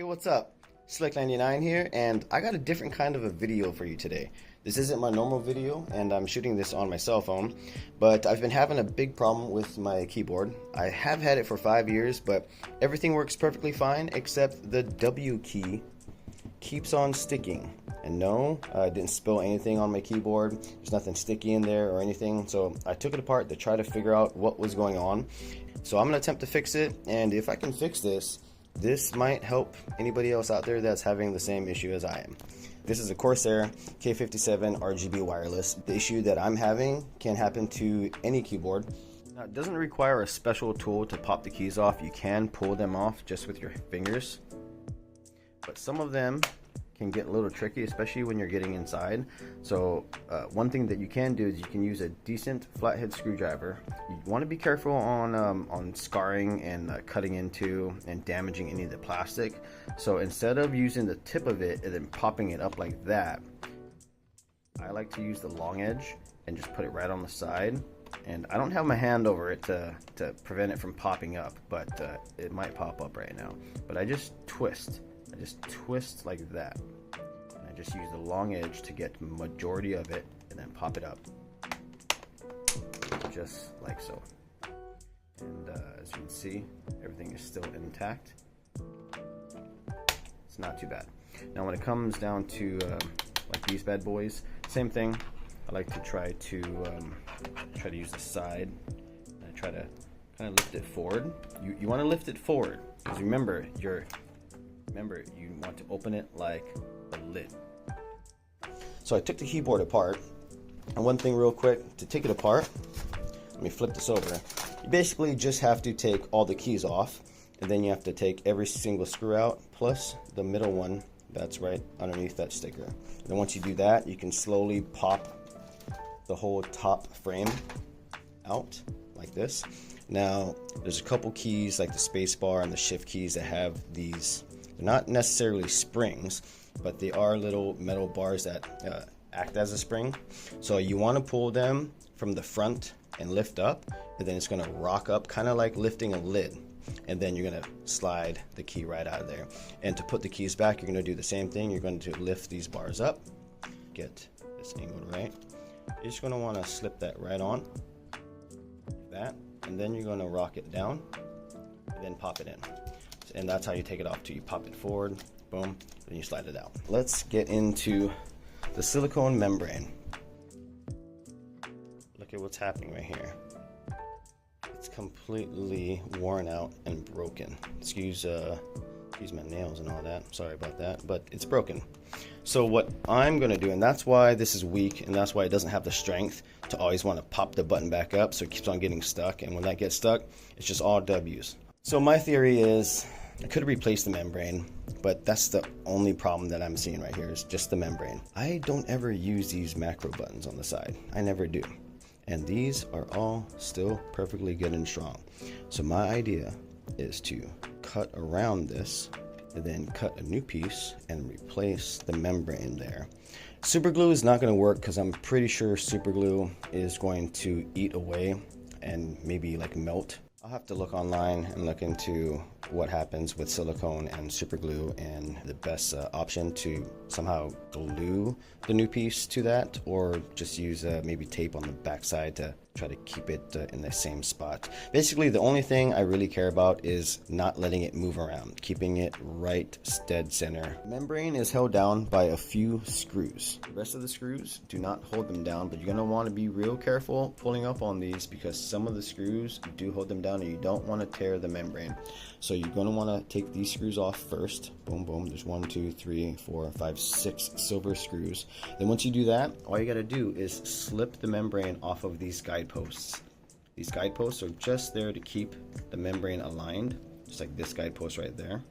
what's up? Slick99 here, and I got a different kind of a video for you today. This isn't my normal video, and I'm shooting this on my cell phone, but I've been having a big problem with my keyboard. I have had it for 5 years, but everything works perfectly fine except the W key keeps on sticking. And no, I didn't spill anything on my keyboard. There's nothing sticky in there or anything, so I took it apart to try to figure out what was going on. So I'm gonna attempt to fix it, and if I can fix this, this might help anybody else out there that's having the same issue as I am. This is a Corsair K57 RGB wireless. The issue that I'm having can happen to any keyboard. Now, it doesn't require a special tool to pop the keys off. You can pull them off just with your fingers, but some of them can get a little tricky, especially when you're getting inside. So one thing that you can do is you can use a decent flathead screwdriver. You want to be careful on scarring and cutting into and damaging any of the plastic. So instead of using the tip of it and then popping it up like that, I like to use the long edge and just put it right on the side. And I don't have my hand over it to prevent it from popping up, but it might pop up right now. But I just twist like that, and I just use the long edge to get the majority of it and then pop it up just like so. And as you can see, everything is still intact. It's not too bad. Now when it comes down to like these bad boys, same thing. I like to try to use the side, and I try to kind of lift it forward. You want to lift it forward, because remember, you want to open it like a lid. So I took the keyboard apart, and one thing real quick, to take it apart, let me flip this over. You basically just have to take all the keys off, and then you have to take every single screw out, plus the middle one that's right underneath that sticker. And then once you do that, you can slowly pop the whole top frame out like this. Now, there's a couple keys like the space bar and the shift keys that have these. They're not necessarily springs, but they are little metal bars that act as a spring. So you want to pull them from the front and lift up, and then it's going to rock up, kind of like lifting a lid. And then you're going to slide the key right out of there. And to put the keys back, you're going to do the same thing. You're going to lift these bars up, get this angled right. You're just going to want to slip that right on, like that, and then you're going to rock it down, and then pop it in. And that's how you take it off too. You pop it forward, boom, then you slide it out. Let's get into the silicone membrane. Look at what's happening right here. It's completely worn out and broken. Excuse my nails and all that. Sorry about that, but it's broken. So what I'm gonna do, and that's why this is weak, and that's why it doesn't have the strength to always want to pop the button back up, so it keeps on getting stuck. And when that gets stuck, it's just all W's. So my theory is I could replace the membrane, but that's the only problem that I'm seeing right here is just the membrane. I don't ever use these macro buttons on the side. I never do. And these are all still perfectly good and strong. So my idea is to cut around this and then cut a new piece and replace the membrane there. Super glue is not going to work because I'm pretty sure super glue is going to eat away and maybe like melt. I'll have to look online and look into what happens with silicone and super glue and the best option to somehow glue the new piece to that, or just use maybe tape on the backside to try to keep it in the same spot. Basically, the only thing I really care about is not letting it move around, keeping it right dead center. The membrane is held down by a few screws. The rest of the screws do not hold them down, but you're going to want to be real careful pulling up on these because some of the screws do hold them down and you don't want to tear the membrane. So you're going to want to take these screws off first. Boom, boom. There's 1, 2, 3, 4, 5, 6 silver screws. Then once you do that, all you got to do is slip the membrane off of these guideposts. These guideposts are just there to keep the membrane aligned, just like this guidepost right there.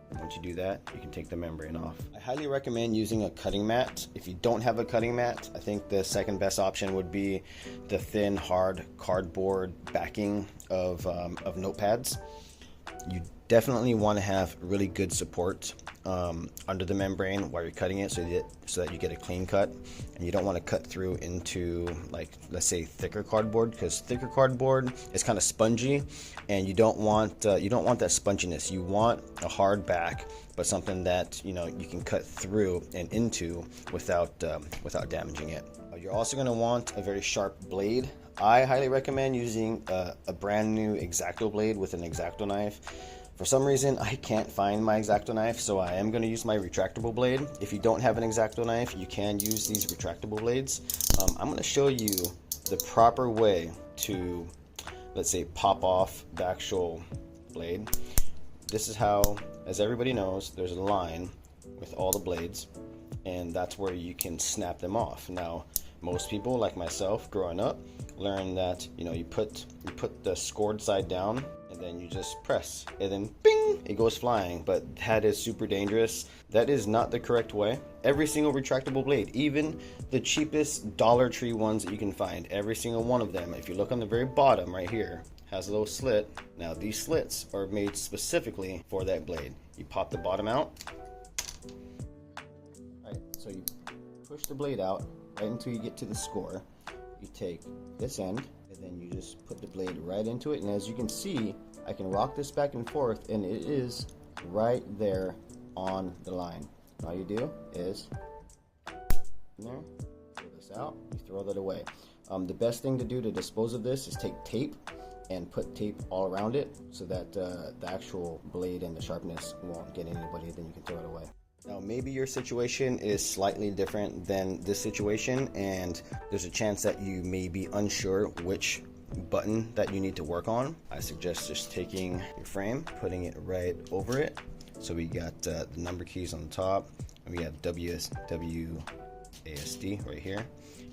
And once you do that, you can take the membrane off. I highly recommend using a cutting mat. If you don't have a cutting mat, I think the second best option would be the thin, hard cardboard backing of notepads. You definitely want to have really good support under the membrane while you're cutting it, so that you get a clean cut. And you don't want to cut through into, like, let's say thicker cardboard, because thicker cardboard is kind of spongy, and you don't want that sponginess. You want a hard back, but something that you can cut through and into without damaging it. You're also going to want a very sharp blade. I highly recommend using a brand new X-Acto blade with an X-Acto knife. For some reason, I can't find my X-Acto knife, so I am going to use my retractable blade. If you don't have an X-Acto knife, you can use these retractable blades. I'm going to show you the proper way to, let's say, pop off the actual blade. This is how, as everybody knows, there's a line with all the blades, and that's where you can snap them off. Now, most people, like myself, growing up, learn that you put the scored side down, and then you just press, and then bing, it goes flying. But that is super dangerous. That is not the correct way. Every single retractable blade, even the cheapest Dollar Tree ones that you can find, every single one of them, if you look on the very bottom right here, has a little slit. Now these slits are made specifically for that blade. You pop the bottom out. Alright, so you push the blade out right until you get to the score. You take this end, and then you just put the blade right into it, and as you can see, I can rock this back and forth, and it is right there on the line. All you do is there, pull this out, you throw that away. The best thing to do to dispose of this is take tape and put tape all around it, so that the actual blade and the sharpness won't get anybody, then you can throw it away. Now, maybe your situation is slightly different than this situation, and there's a chance that you may be unsure which button that you need to work on. I suggest just taking your frame, putting it right over it. So we got the number keys on the top, and we got WASD right here,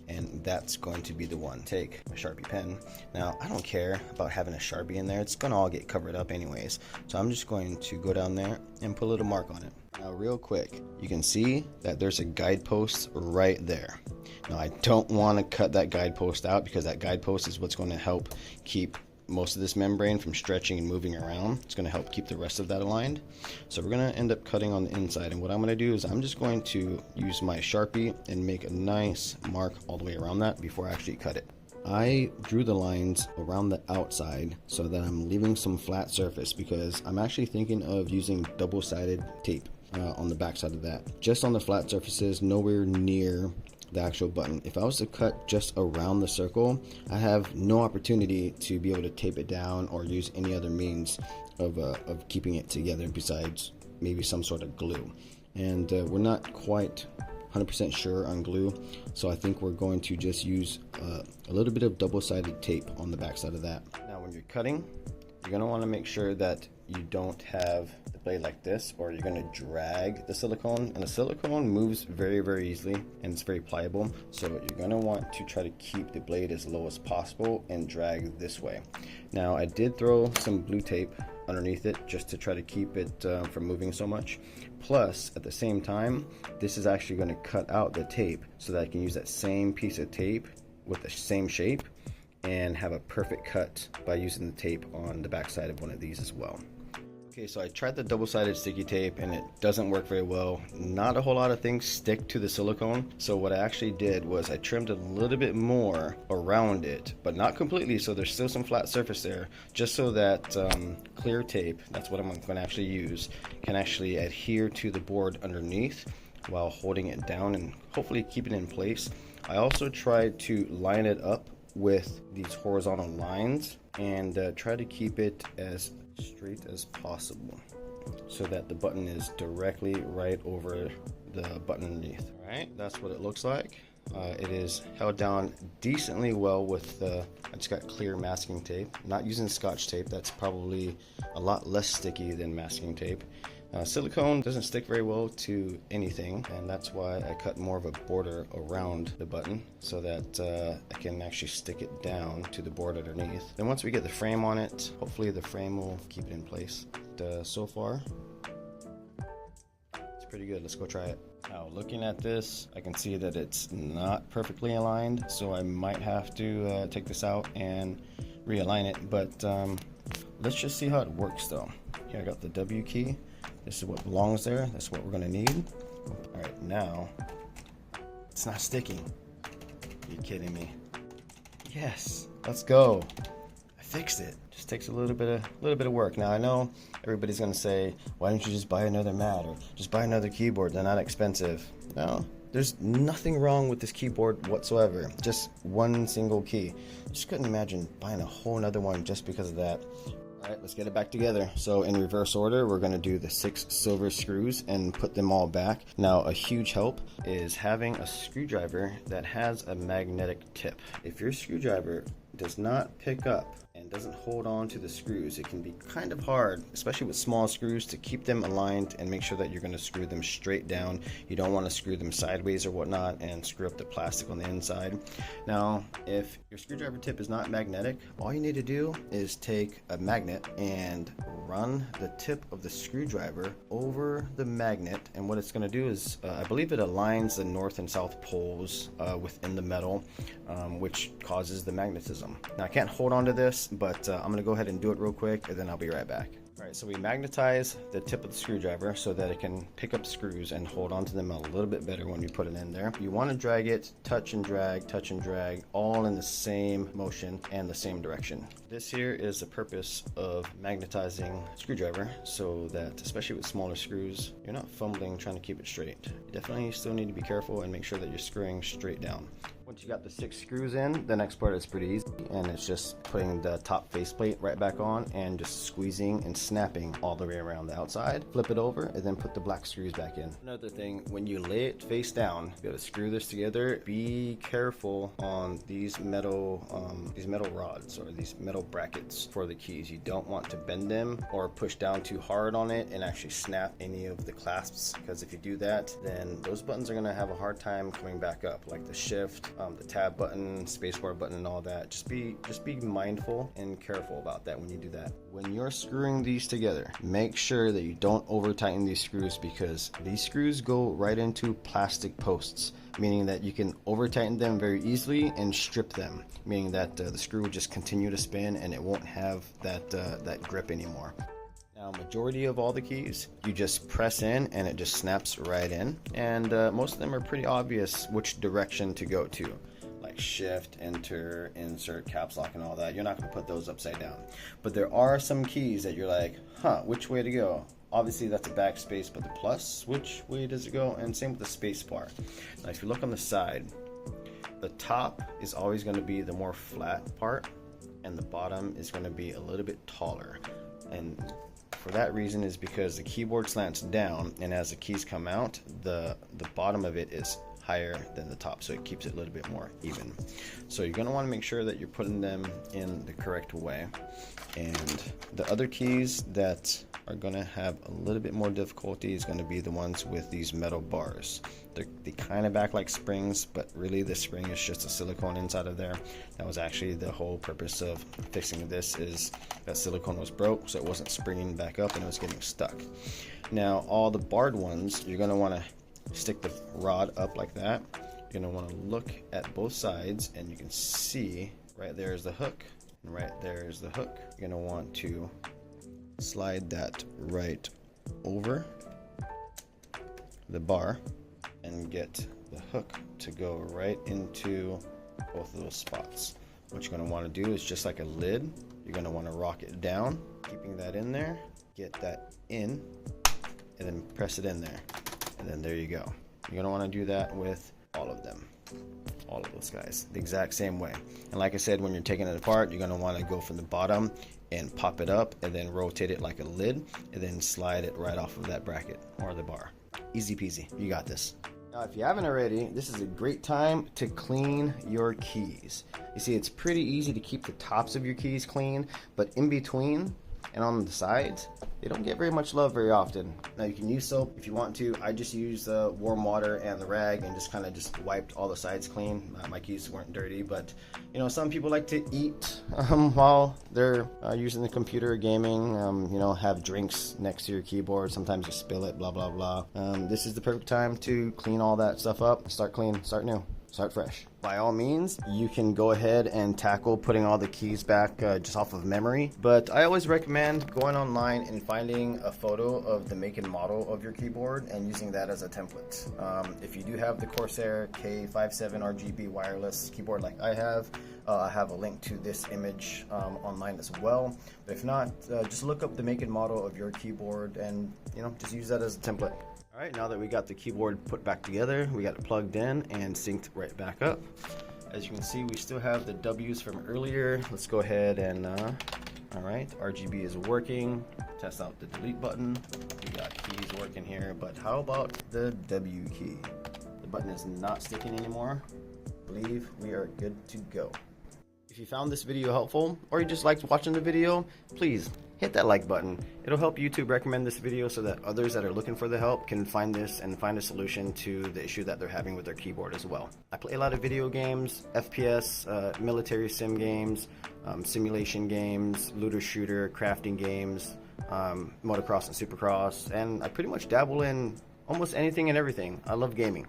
and that's going to be the one. Take a Sharpie pen. Now, I don't care about having a Sharpie in there. It's gonna all get covered up anyways. So I'm just going to go down there and put a little mark on it. Now, real quick, you can see that there's a guidepost right there. Now, I don't want to cut that guidepost out, because that guidepost is what's going to help keep most of this membrane from stretching and moving around. It's going to help keep the rest of that aligned. So we're going to end up cutting on the inside, and what I'm going to do is I'm just going to use my Sharpie and make a nice mark all the way around that before I actually cut it. I drew the lines around the outside so that I'm leaving some flat surface, because I'm actually thinking of using double-sided tape on the back side of that, just on the flat surfaces, nowhere near the actual button. If I was to cut just around the circle, I have no opportunity to be able to tape it down or use any other means of keeping it together besides maybe some sort of glue. And we're not quite 100% sure on glue, so I think we're going to just use a little bit of double-sided tape on the back side of that. Now, when you're cutting, you're going to want to make sure that you don't have the blade like this, or you're going to drag the silicone, and the silicone moves very, very easily, and it's very pliable. So you're going to want to try to keep the blade as low as possible and drag this way. Now, I did throw some blue tape underneath it just to try to keep it from moving so much. Plus, at the same time, this is actually going to cut out the tape so that I can use that same piece of tape with the same shape and have a perfect cut by using the tape on the back side of one of these as well. Okay, so I tried the double-sided sticky tape and it doesn't work very well. Not a whole lot of things stick to the silicone. So what I actually did was I trimmed a little bit more around it, but not completely, so there's still some flat surface there, just so that clear tape, that's what I'm going to actually use, can actually adhere to the board underneath while holding it down and hopefully keep it in place. I also tried to line it up with these horizontal lines and try to keep it as straight as possible so that the button is directly right over the button underneath. All right, that's what it looks like. It is held down decently well with I just got clear masking tape, not using Scotch tape. That's probably a lot less sticky than masking tape. Silicone doesn't stick very well to anything, and that's why I cut more of a border around the button so that I can actually stick it down to the board underneath. Then once we get the frame on it, hopefully the frame will keep it in place. So far, it's pretty good. Let's go try it. Now, looking at this, I can see that it's not perfectly aligned, so I might have to take this out and realign it, but let's just see how it works though. Here I got the W key. This is what belongs there. That's what we're gonna need. All right, now it's not sticking. Are you kidding me? Yes, let's go. I fixed it. Just takes a little bit of work. Now I know everybody's gonna say, why don't you just buy another mat or just buy another keyboard? They're not expensive. No, there's nothing wrong with this keyboard whatsoever. Just one single key. Just couldn't imagine buying a whole nother one just because of that. All right, let's get it back together. So in reverse order, we're gonna do the 6 silver screws and put them all back. Now a huge help is having a screwdriver that has a magnetic tip. If your screwdriver does not pick up and doesn't hold on to the screws, it can be kind of hard, especially with small screws, to keep them aligned and make sure that you're going to screw them straight down. You don't want to screw them sideways or whatnot and screw up the plastic on the inside. Now, if your screwdriver tip is not magnetic, all you need to do is take a magnet and run the tip of the screwdriver over the magnet, and what it's going to do is, I believe it aligns the north and south poles within the metal, which causes the magnetism. Now I can't hold on to this, but I'm going to go ahead and do it real quick and then I'll be right back. Alright, so we magnetize the tip of the screwdriver so that it can pick up screws and hold onto them a little bit better when you put it in there. You want to drag it, touch and drag, all in the same motion and the same direction. This here is the purpose of magnetizing screwdriver, so that, especially with smaller screws, you're not fumbling trying to keep it straight. You definitely still need to be careful and make sure that you're screwing straight down. Once you got the 6 screws in, the next part is pretty easy, and it's just putting the top faceplate right back on and just squeezing and snapping all the way around the outside. Flip it over and then put the black screws back in. Another thing, when you lay it face down, you gotta screw this together. Be careful on these metal rods or these metal brackets for the keys. You don't want to bend them or push down too hard on it and actually snap any of the clasps, because if you do that, then those buttons are gonna have a hard time coming back up, like the shift, the tab button, spacebar button, and all that. Just be mindful and careful about that when you do that. When you're screwing these together, make sure that you don't over tighten these screws, because these screws go right into plastic posts, meaning that you can over tighten them very easily and strip them, meaning that the screw will just continue to spin and it won't have that grip anymore. Now, majority of all the keys, you just press in and it just snaps right in, and most of them are pretty obvious which direction to go to, like shift, enter, insert, caps lock, and all that. You're not going to put those upside down, but there are some keys that you're like, which way to go? Obviously that's a backspace, but the plus, which way does it go? And same with the space bar. Now if you look on the side, the top is always going to be the more flat part, and the bottom is going to be a little bit taller. And for that reason is because the keyboard slants down, and as the keys come out, the bottom of it is higher than the top, so it keeps it a little bit more even. So you're going to want to make sure that you're putting them in the correct way. And the other keys that are going to have a little bit more difficulty is going to be the ones with these metal bars. They kind of act like springs, but really the spring is just a silicone inside of there. That was actually the whole purpose of fixing this, is that silicone was broke, so it wasn't springing back up and it was getting stuck. Now all the barred ones, you're going to want to stick the rod up like that. You're going to want to look at both sides, and you can see right there is the hook, and right there is the hook. You're going to want to slide that right over the bar and get the hook to go right into both of those spots. What you're going to want to do is, just like a lid, you're going to want to rock it down, keeping that in there, get that in, and then press it in there, and then there you go. You're going to want to do that with all of them, all of those guys, the exact same way. And like I said, when you're taking it apart, you're going to want to go from the bottom and pop it up and then rotate it like a lid and then slide it right off of that bracket or the bar. Easy peasy, you got this. Now if you haven't already, this is a great time to clean your keys. You see, it's pretty easy to keep the tops of your keys clean, but in between and on the sides, they don't get very much love very often. Now you can use soap if you want to. I just used warm water and the rag and just kind of just wiped all the sides clean. My keys weren't dirty, but you know, some people like to eat while they're using the computer or gaming. You know, have drinks next to your keyboard. Sometimes you spill it, blah blah blah. This is the perfect time to clean all that stuff up. Start clean, start new, start fresh. by all means, you can go ahead and tackle putting all the keys back just off of memory. But I always recommend going online and finding a photo of the make and model of your keyboard and using that as a template. If you do have the Corsair K57 RGB wireless keyboard like I have a link to this image online as well. But if not, just look up the make and model of your keyboard and just use that as a template. All right, now that we got the keyboard put back together, we got it plugged in and synced right back up. As you can see, we still have the W's from earlier. Let's go ahead and, all right, RGB is working. Test out the delete button. We got keys working here, but how about the W key? The button is not sticking anymore. I believe we are good to go. If you found this video helpful, or you just liked watching the video, please hit that like button. It'll help YouTube recommend this video so that others that are looking for the help can find this and find a solution to the issue that they're having with their keyboard as well. I play a lot of video games, FPS, military sim games, simulation games, looter shooter, crafting games, motocross and supercross, and I pretty much dabble in almost anything and everything. I love gaming.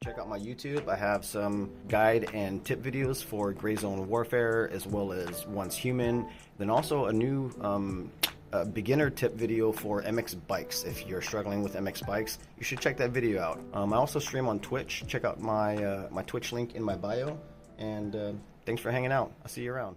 Check out my YouTube. I have some guide and tip videos for Gray Zone Warfare as well as Once Human. Then also a new beginner tip video for MX bikes. If you're struggling with MX bikes, you should check that video out. I also stream on Twitch. Check out my my Twitch link in my bio. And thanks for hanging out. I'll see you around.